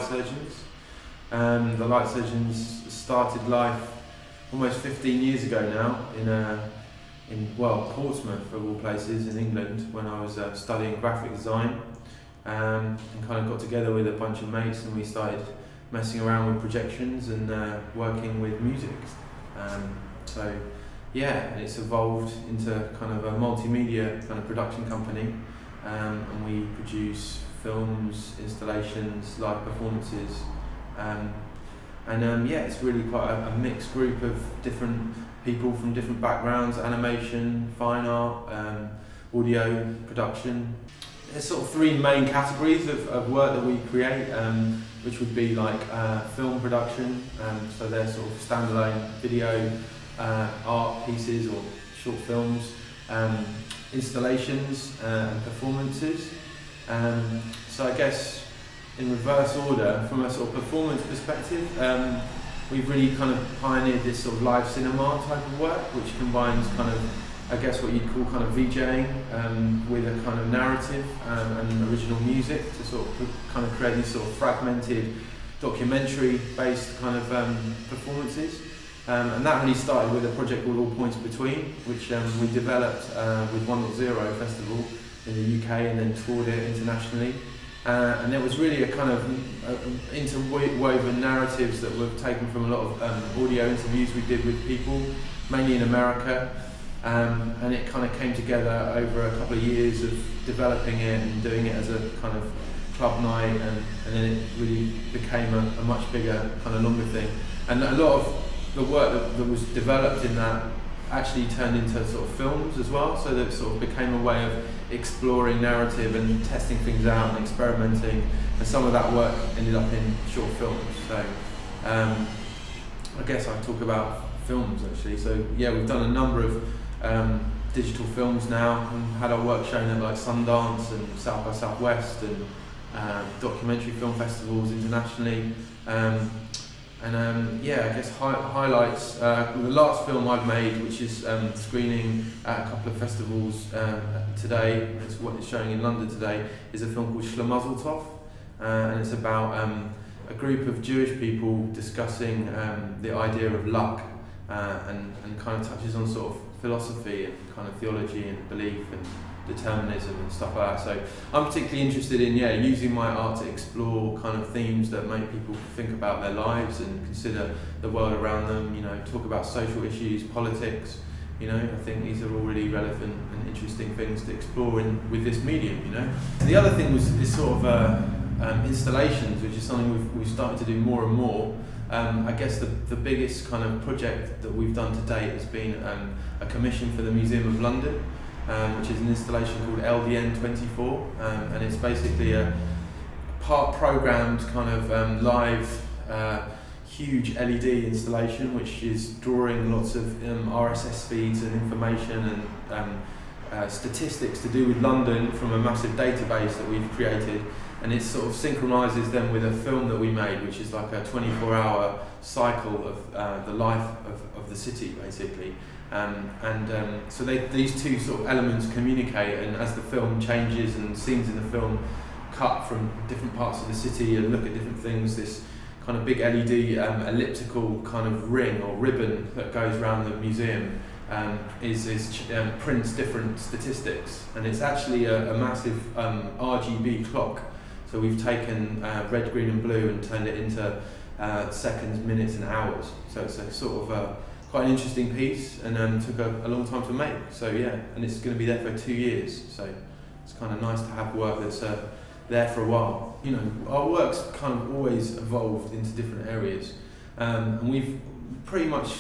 surgeons. The light surgeons started life almost 15 years ago now in Portsmouth, of all places, in England, when I was studying graphic design, and kind of got together with a bunch of mates and we started messing around with projections and working with music. So yeah, and it's evolved into kind of a multimedia kind of production company, and we produce films, installations, live performances, yeah, it's really quite a mixed group of different people from different backgrounds: animation, fine art, audio production. There's sort of three main categories of work that we create, which would be like film production, so they're sort of standalone video art pieces or short films, installations and performances. So I guess in reverse order, from a sort of performance perspective, we've really kind of pioneered this sort of live cinema type of work, which combines kind of, I guess, what you'd call kind of VJing with a kind of narrative and original music to sort of kind of create these sort of fragmented documentary-based kind of performances. And that really started with a project called All Points Between, which we developed with 1.0 Festival in the UK and then toured it internationally. And it was really a kind of interwoven narratives that were taken from a lot of audio interviews we did with people, mainly in America. And it kind of came together over a couple of years of developing it and doing it as a kind of club night, and then it really became a much bigger, kind of longer thing. And a lot of the work that was developed in that actually turned into sort of films as well, so that it sort of became a way of exploring narrative and testing things out and experimenting, and some of that work ended up in short films. So I guess I talk about films actually. So yeah, we've done a number of digital films now, and had our work shown at like Sundance and South by Southwest and documentary film festivals internationally. Yeah, I guess highlights, the last film I've made, which is screening at a couple of festivals today, it's what it's showing in London today, is a film called Schlemazeltov, and it's about a group of Jewish people discussing the idea of luck, and kind of touches on sort of philosophy and kind of theology and belief and determinism and stuff like that. So I'm particularly interested in using my art to explore kind of themes that make people think about their lives and consider the world around them, talk about social issues, politics. I think these are all really relevant and interesting things to explore with this medium. The other thing was this sort of installations, which is something we've started to do more and more. I guess the biggest kind of project that we've done to date has been a commission for the Museum of London, which is an installation called LDN 24, and it's basically a part programmed kind of live huge LED installation, which is drawing lots of RSS feeds and information and statistics to do with London from a massive database that we've created, and it sort of synchronises them with a film that we made, which is like a 24-hour cycle of the life of the city, basically. So these two sort of elements communicate, and as the film changes and scenes in the film cut from different parts of the city and look at different things, this kind of big LED elliptical kind of ring or ribbon that goes around the museum prints different statistics, and it's actually a massive RGB clock. So we've taken red, green and blue and turned it into seconds, minutes and hours. So it's a sort of quite an interesting piece, and took a long time to make. So yeah, and it's going to be there for 2 years. So it's kind of nice to have work that's there for a while. Our work's kind of always evolved into different areas, and we've pretty much,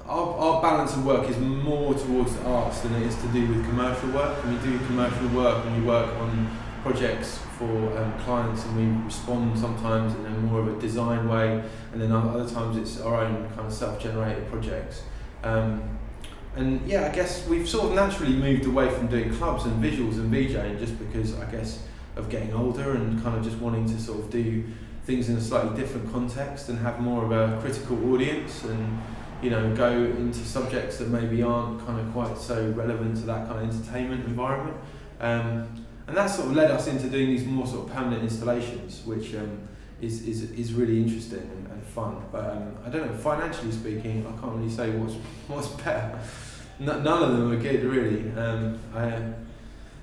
our balance of work is more towards the arts than it is to do with commercial work. And we do commercial work and we work on projects for clients, and we respond sometimes in a more of a design way, and then other times it's our own kind of self-generated projects. And yeah, I guess we've sort of naturally moved away from doing clubs and visuals and VJing, just because I guess of getting older and kind of just wanting to sort of do things in a slightly different context and have more of a critical audience, and go into subjects that maybe aren't kind of quite so relevant to that kind of entertainment environment. And that sort of led us into doing these more sort of permanent installations, which is really interesting and fun. But I don't know, financially speaking, I can't really say what's better. None of them are good, really.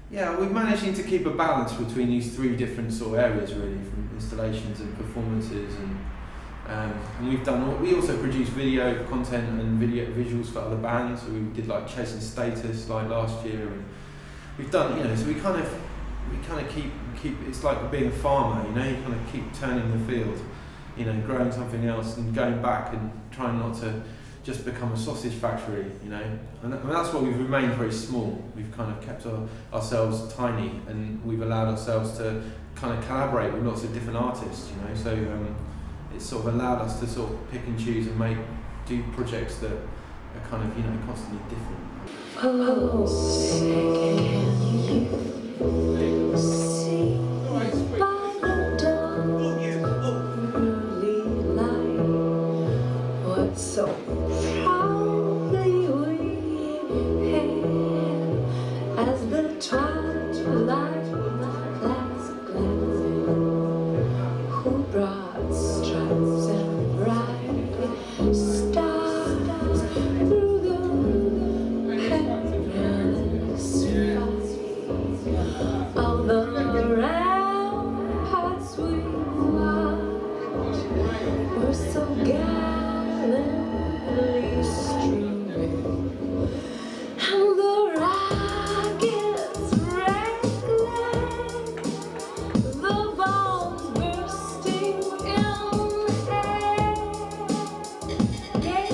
Yeah, we're managing to keep a balance between these three different sort of areas, really, from installations and performances, and we also produce video content and video visuals for other bands. So we did like Chasing Status like last year, and we've done, so we kind of keep it's like being a farmer, you kind of keep turning the field, growing something else and going back and trying not to just become a sausage factory, and that's why we've remained very small. We've kind of kept ourselves tiny, and we've allowed ourselves to kind of collaborate with lots of different artists, so it's sort of allowed us to sort of pick and choose and do projects that are kind of constantly different. So proudly we hail as the twilight glass glazing, who brought stripes and bright stars through the perilous fight. All the ramparts we marched were so gallantly streaming, and the rockets rattling, the bombs bursting in air. Yes,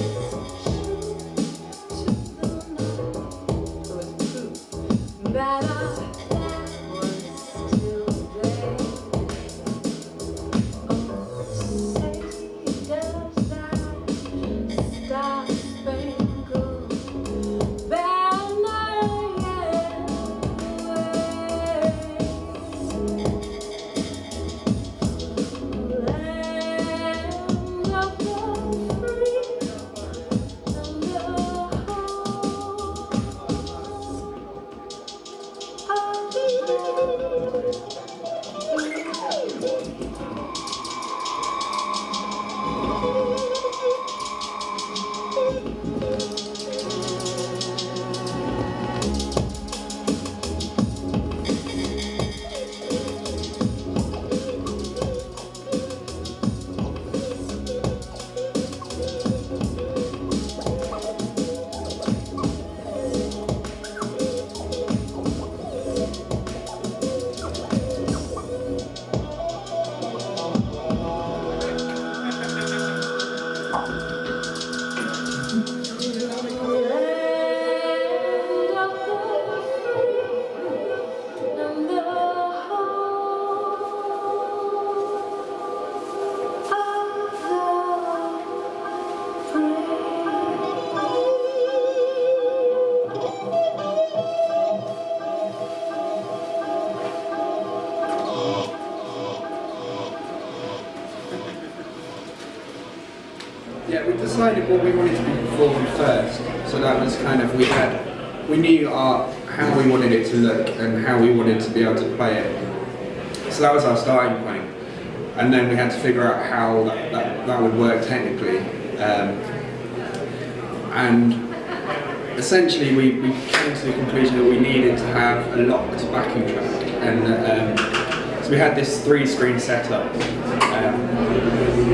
to the night was proof that our flag was still there. Oh, say does that star-spangled banner yet wave? Land of the free and the Yeah, we decided what we wanted to be performed first. So that was kind of, we knew how we wanted it to look and how we wanted to be able to play it. So that was our starting point. And then we had to figure out how that would work technically. And essentially we came to the conclusion that we needed to have a locked backing track. And so we had this 3-screen setup.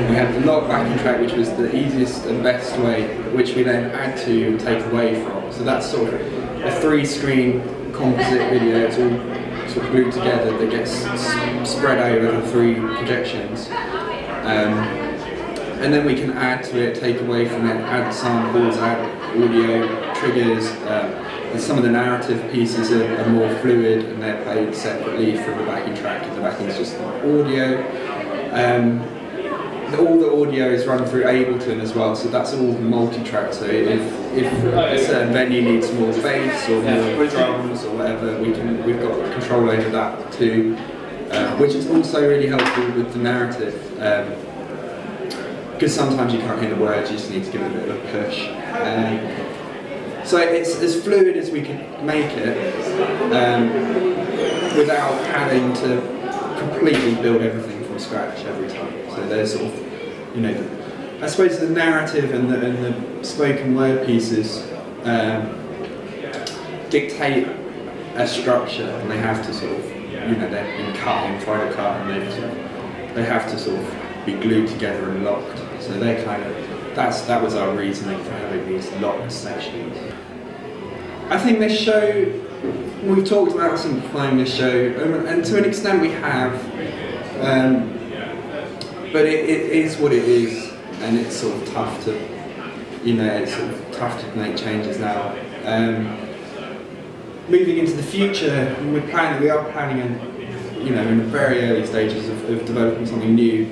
We had the locked backing track, which was the easiest and best way, which we then had to take away from. So that's sort of a 3-screen composite video. It's all sort of glued together that gets spread over the 3 projections. And then we can add to it, take away from it, add samples, add audio, triggers. And some of the narrative pieces are more fluid and they're played separately from the backing track, and the backing is just audio. All the audio is run through Ableton as well, so that's all multi-track. So if a certain venue needs more bass or more drums or whatever, we've got control over that too, which is also really helpful with the narrative. Because sometimes you can't hear the words, you just need to give it a bit of a push. So it's as fluid as we can make it, without having to completely build everything from from scratch every time. So there's sort of, you know, I suppose the narrative and the spoken word pieces dictate a structure, and they have to sort of, you know, they've been cut in Final Cut, and they have to sort of be glued together and locked. So they're kind of, that was our reasoning for having these locked sections. I think this show, we've talked about simplifying this show, and to an extent we have, but it is what it is, and it's sort of tough to, you know, it's sort of tough to make changes now. Moving into the future, we are planning, you know, in the very early stages of developing something new.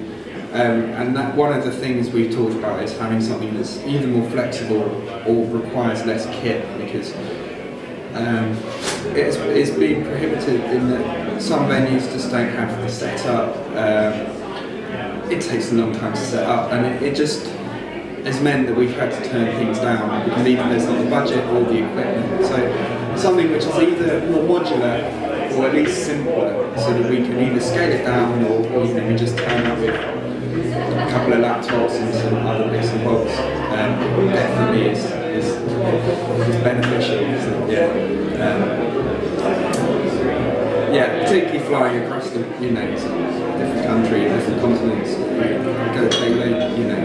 And that one of the things we've talked about is having something that's either more flexible or requires less kit, because it's been prohibited in that some venues just don't have the setup. It takes a long time to set up, and it just has meant that we've had to turn things down because either there's not the budget or the equipment. So something which is either more modular or at least simpler, so that we can either scale it down or you know, we just turn up with a couple of laptops and some other bits and bobs. Definitely is beneficial. So, yeah, particularly flying across the, you know, different countries, different continents. You know,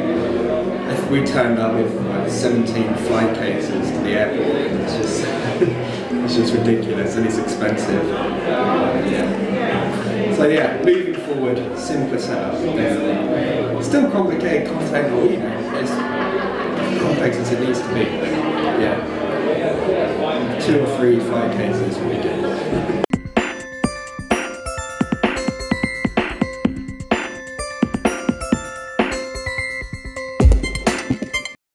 if we turned up with like 17 flight cases to the airport, it's just it's just ridiculous, and it's expensive. So yeah, moving forward, simpler setup, definitely. Still complicated content, or you know, as complex as it needs to be. Yeah, 2 or 3 flight cases would be good.